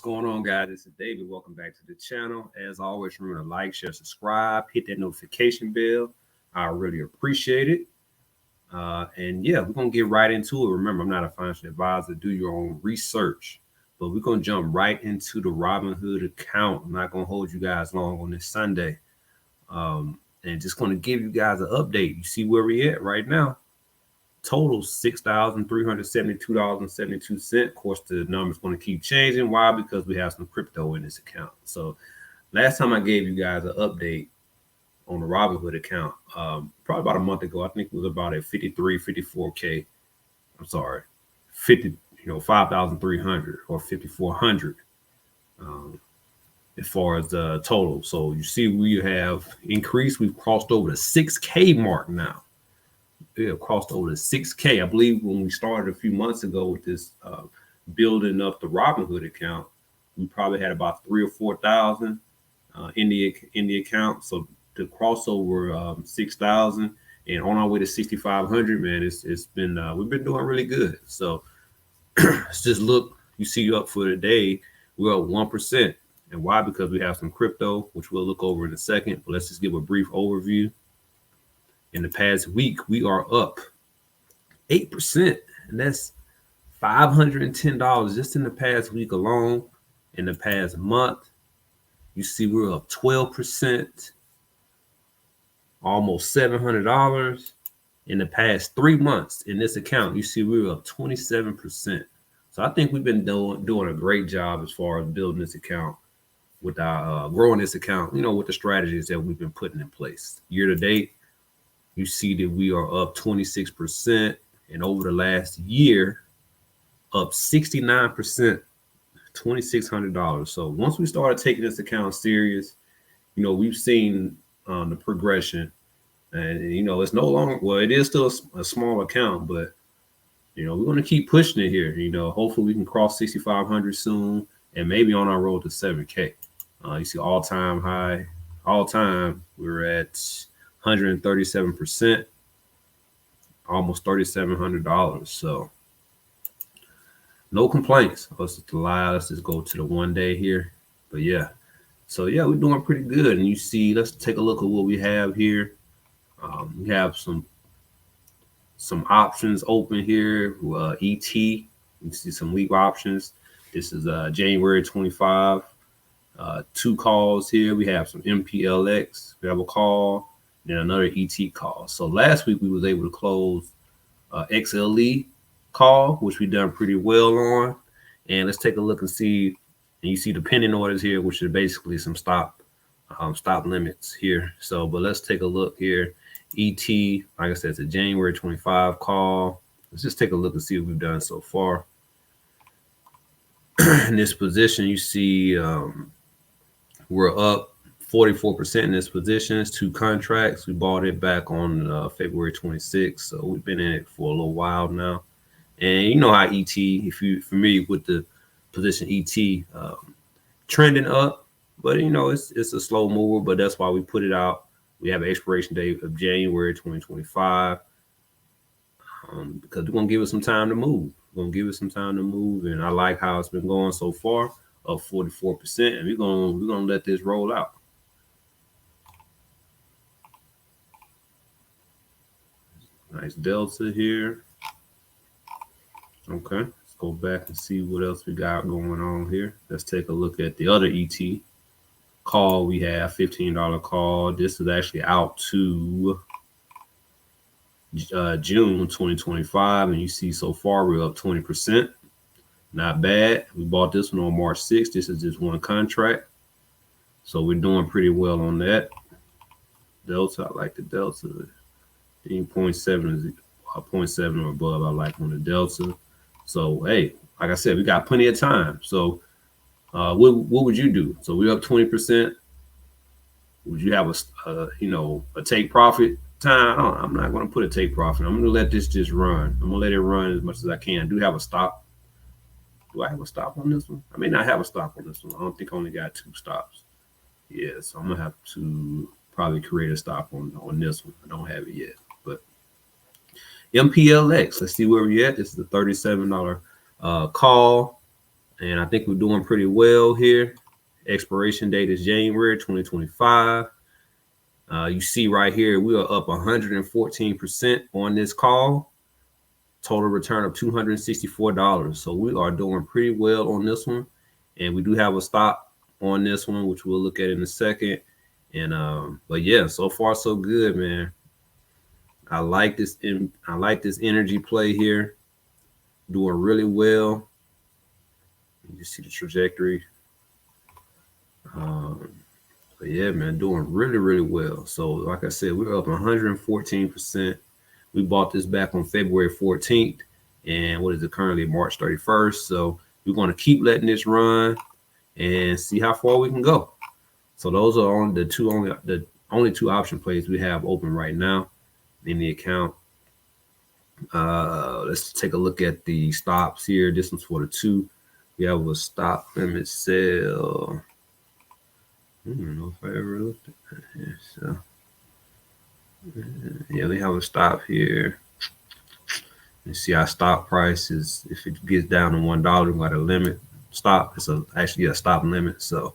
going on, guys? This is David. Welcome back to the channel. As always, remember to like, share, subscribe, hit that notification bell. I really appreciate it. And yeah, we're going to get right into it. Remember, I'm not a financial advisor. Do your own research. But we're going to jump right into the Robinhood account. I'm not going to hold you guys long on this Sunday. And just going to give you guys an update. You see where we're at right now. Total $6,372.72. Of course, the number's going to keep changing. Why? Because we have some crypto in this account. So last time I gave you guys an update on the Robinhood account, probably about a month ago, I think it was about at 54K. I'm sorry, 5,300 or 5,400 as far as the total. So you see, we have increased. We've crossed over the 6K mark now. We have crossed over the 6K. I believe when we started a few months ago with this building up the Robinhood account, we probably had about 3,000 or 4,000 in the account. So to cross over 6,000 and on our way to 6,500, man, it's been we've been doing really good. So let's just look. You see, up for today, we're up 1%. And why? Because we have some crypto, which we'll look over in a second. But let's just give a brief overview. In the past week, we are up 8%, and that's $510 just in the past week alone. In the past month, you see we're up 12%, almost $700. In the past 3 months in this account, you see we're up 27%. So I think we've been doing a great job as far as building this account with our growing this account, with the strategies that we've been putting in place. Year to date, you see that we are up 26%, and over the last year, up 69%, $2,600. So once we started taking this account serious, we've seen the progression, and it's no longer, well, it is still a small account, but we're going to keep pushing it here. Hopefully we can cross 6,500 soon, and maybe on our road to 7K. You see all-time high, we're at 137%, almost $3,700. So no complaints. Let's just go to the 1 day here. But yeah, so yeah, we're doing pretty good. And you see, let's take a look at what we have here. We have some options open here. ET, you see some week options. This is January 25. 2 calls here. We have some MPLX. We have a call. Then another ET call. So last week we was able to close XLE call, which we done pretty well on. And let's take a look and see. And you see the pending orders here, which are basically some stop limits here. So, but let's take a look here. ET, like I said, it's a January 25 call. Let's just take a look and see what we've done so far. In this position, you see we're up 44% in this position. It's 2 contracts. We bought it back on February 26th. So we've been in it for a little while now. And you know how ET, if you're familiar with the position ET, trending up, but it's a slow mover, but that's why we put it out. We have an expiration date of January 2025 because we're going to give it some time to move. And I like how it's been going so far, up 44%, and we're gonna let this roll out. Nice delta here. Okay, let's go back and see what else we got going on here. Let's take a look at the other ET call. We have $15 call. This is actually out to June 2025, and you see so far we're up 20%. Not bad. We bought this one on March 6th. This is just 1 contract, so we're doing pretty well on that. Delta, I like the delta. 0.7 is 0.7 or above. I like on the delta. So hey, like I said, we got plenty of time. So what would you do? So we're up 20%. Would you have a take profit time? I'm not going to put a take profit. I'm going to let this just run. I'm going to let it run as much as I can. I do have a stop. Do I have a stop on this one? I may not have a stop on this one. I don't think I only got 2 stops. Yeah, so I'm going to have to probably create a stop on this one. I don't have it yet. But MPLX, let's see where we're at. This is the $37 call. And I think we're doing pretty well here. Expiration date is January 2025. You see right here, we are up 114% on this call. Total return of $264. So we are doing pretty well on this one. And we do have a stop on this one, which we'll look at in a second. And but yeah, so far so good, man. I like this energy play here. Doing really well. You see the trajectory. But yeah, man, doing really, really well. So like I said, we're up 114%. We bought this back on February 14th. And what is it currently? March 31st. So we're going to keep letting this run and see how far we can go. So those are on the only two option plays we have open right now in the account. Let's take a look at the stops here. This one's for the two. We have a stop limit sell. I don't know if I ever looked at that here. So yeah, we have a stop here. You see our stop price is, if it gets down to $1, we got a limit stop. It's actually a stop limit. So,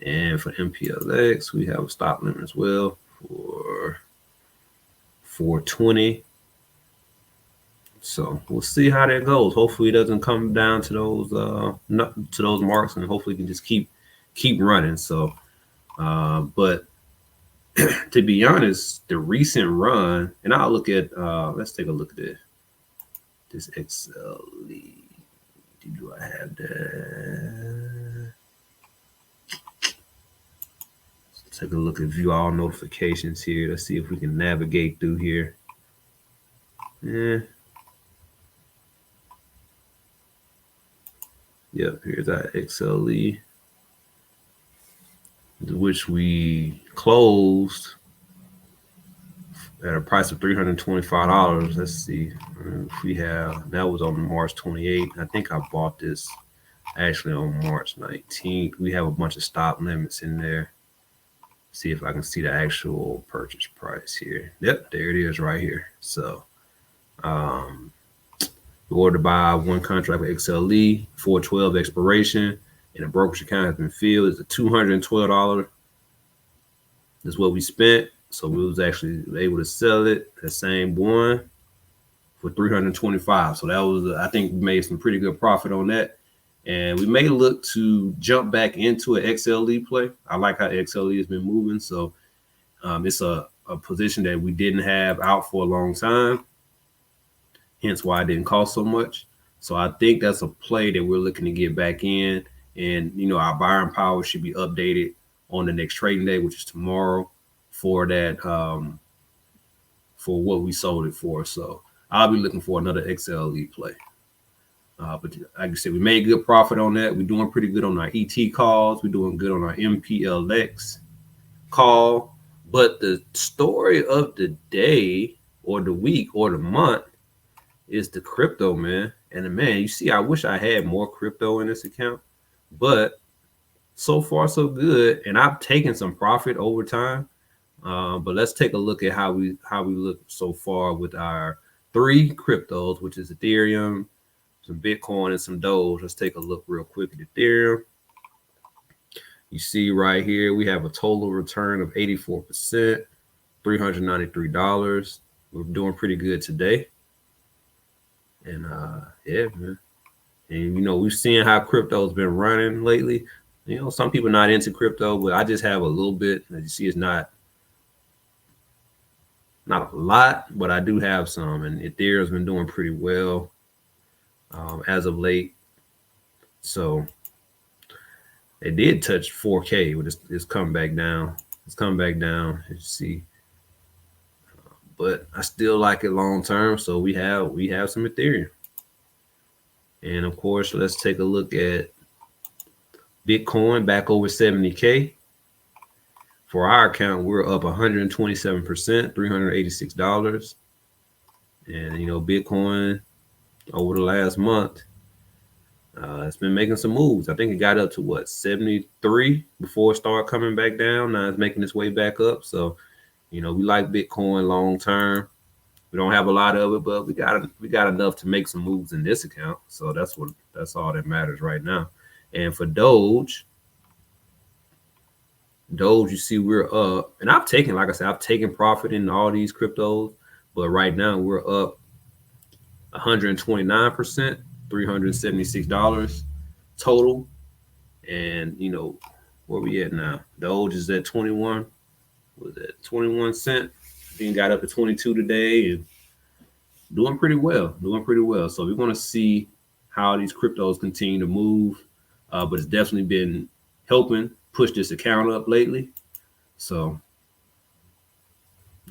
and for MPLX, we have a stop limit as well for 420. So we'll see how that goes. Hopefully it doesn't come down to those marks, and hopefully we can just keep running. So, but to be honest, the recent run, and I'll look at let's take a look at this XLE. Do I have that? Let's take a look at view all notifications here. Let's see if we can navigate through here. Yeah. Yep, here's our XLE, which we closed at a price of $325. Let's see if we have, that was on March 28th. I think I bought this actually on March 19th. We have a bunch of stop limits in there. See if I can see the actual purchase price here. Yep, there it is right here. So we ordered to buy one contract with XLE, 412 expiration, and the brokerage account has been filled. It's a $212. That's what we spent. So we was actually able to sell it, the same one, for $325. So that was, I think we made some pretty good profit on that. And we may look to jump back into an XLE play. I like how XLE has been moving. So it's a position that we didn't have out for a long time. Hence why it didn't cost so much. So I think that's a play that we're looking to get back in. And, you know, our buying power should be updated on the next trading day, which is tomorrow, for that, for what we sold it for. So I'll be looking for another XLE play. But like I said, we made good profit on that. We're doing pretty good on our ET calls. We're doing good on our MPLX call. But the story of the day or the week or the month is the crypto, man. And man, you see, I wish I had more crypto in this account, but so far so good. And I've taken some profit over time. But let's take a look at how we look so far with our three cryptos, which is Ethereum, some Bitcoin, and some Doge. Let's take a look real quick at Ethereum. You see right here, we have a total return of 84%, $393. We're doing pretty good today. And yeah, man. And you know, we've seen how crypto's been running lately. You know, some people are not into crypto, but I just have a little bit. As you see, it's not a lot, but I do have some. And Ethereum's been doing pretty well as of late. So it did touch 4K, but it's come back down. It's come back down, as you see. But I still like it long term. So we have some Ethereum. And of course, let's take a look at Bitcoin, back over 70K. For our account, we're up 127%, $386. And you know, Bitcoin over the last month, it's been making some moves. I think it got up to what, 73 before it started coming back down. Now it's making its way back up. So, you know, we like Bitcoin long term. We don't have a lot of it, but we got enough to make some moves in this account. So that's all that matters right now. And for Doge, you see we're up, and I've taken, like I said, I've taken profit in all these cryptos, but right now we're up 129%, $376 total. And where we at now? Doge is at 21. Was that 21 cent? Then got up to 22 today and doing pretty well. So we're going to see how these cryptos continue to move, but it's definitely been helping push this account up lately. So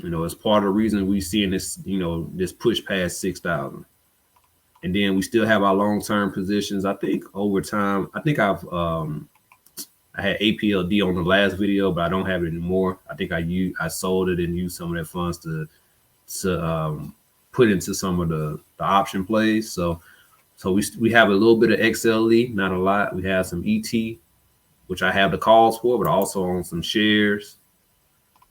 it's part of the reason we seeing this this push past 6,000. And then we still have our long-term positions. I think over time, I think I had APLD on the last video, but I don't have it anymore. I think I sold it and used some of that funds to put into some of the option plays. So we have a little bit of XLE, not a lot. We have some ET, which I have the calls for, but also on some shares.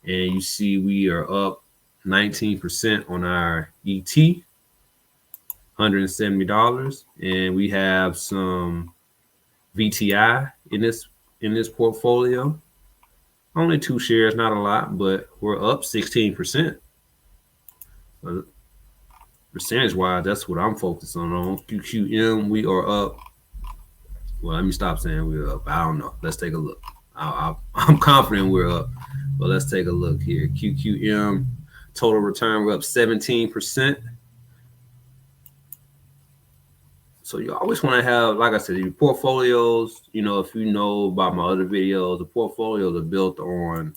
And you see we are up 19% on our ET, $170, and we have some VTI in this portfolio. Only 2 shares, not a lot, but we're up 16%. Percentage wise, that's what I'm focusing on. QQM, we are up. Well, let me stop saying we're up. I don't know. Let's take a look. I'm confident we're up, but let's take a look here. QQM total return, we're up 17%. So you always want to have, like I said, your portfolios, if you know about my other videos, the portfolios are built on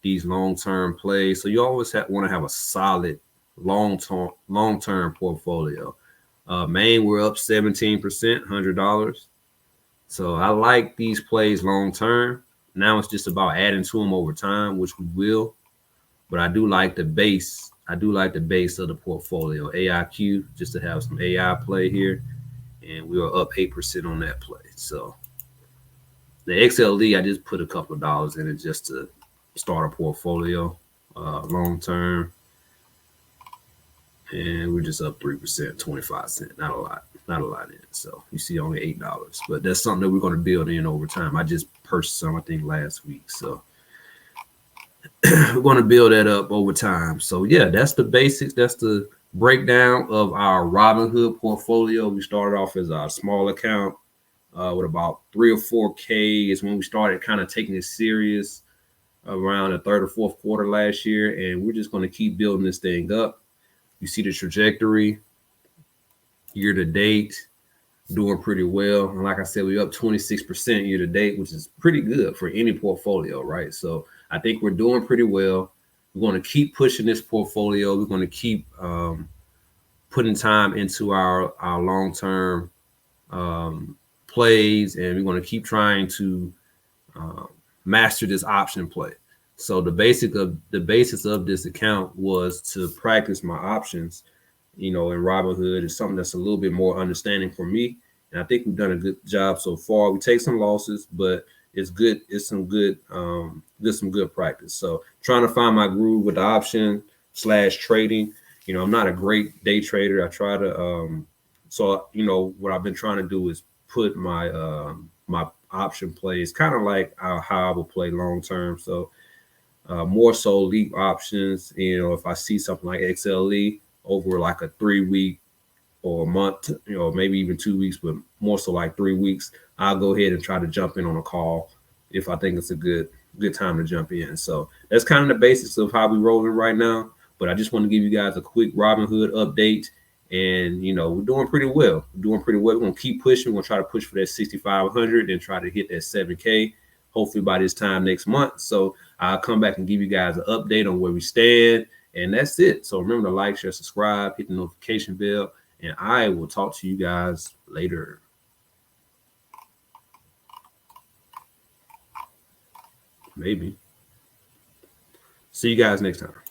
these long-term plays. So you always want to have a solid long-term portfolio. Main, we're up 17%, $100. So I like these plays long-term. Now it's just about adding to them over time, which we will. But I do like the base. I do like the base of the portfolio. AIQ, just to have some AI play here. And we are up 8% on that play. So the XLD, I just put a couple of dollars in it just to start a portfolio long term. And we're just up 3%, 25 cents. Not a lot in it. So you see only $8. But that's something that we're going to build in over time. I just purchased some, I think, last week. So we're going to build that up over time. So yeah, that's the basics. That's the breakdown of our Robinhood portfolio. We started off as a small account with about 3 or 4K is when we started kind of taking it serious around the 3rd or 4th quarter last year. And we're just going to keep building this thing up. You see the trajectory year to date, doing pretty well. And like I said, we're up 26% year to date, which is pretty good for any portfolio, right? So I think we're doing pretty well. We're going to keep pushing this portfolio. We're going to keep putting time into our long-term plays, and we're going to keep trying to master this option play. So the basis of this account was to practice my options, in Robinhood. Is something that's a little bit more understanding for me, and I think we've done a good job so far. We take some losses, but it's good. It's some good practice. So trying to find my groove with the option / trading. I'm not a great day trader. I try to so what I've been trying to do is put my my option plays kind of like how I will play long term. So more so leap options. If I see something like XLE over like a 3-week or a month, maybe even 2 weeks, but more so like 3 weeks, I'll go ahead and try to jump in on a call if I think it's a good time to jump in. So that's kind of the basics of how we rolling right now. But I just want to give you guys a quick Robinhood update. And, we're doing pretty well. We're going to keep pushing. We're going to try to push for that 6,500 and try to hit that 7K, hopefully by this time next month. So I'll come back and give you guys an update on where we stand. And that's it. So remember to like, share, subscribe, hit the notification bell, and I will talk to you guys later. Maybe. See you guys next time.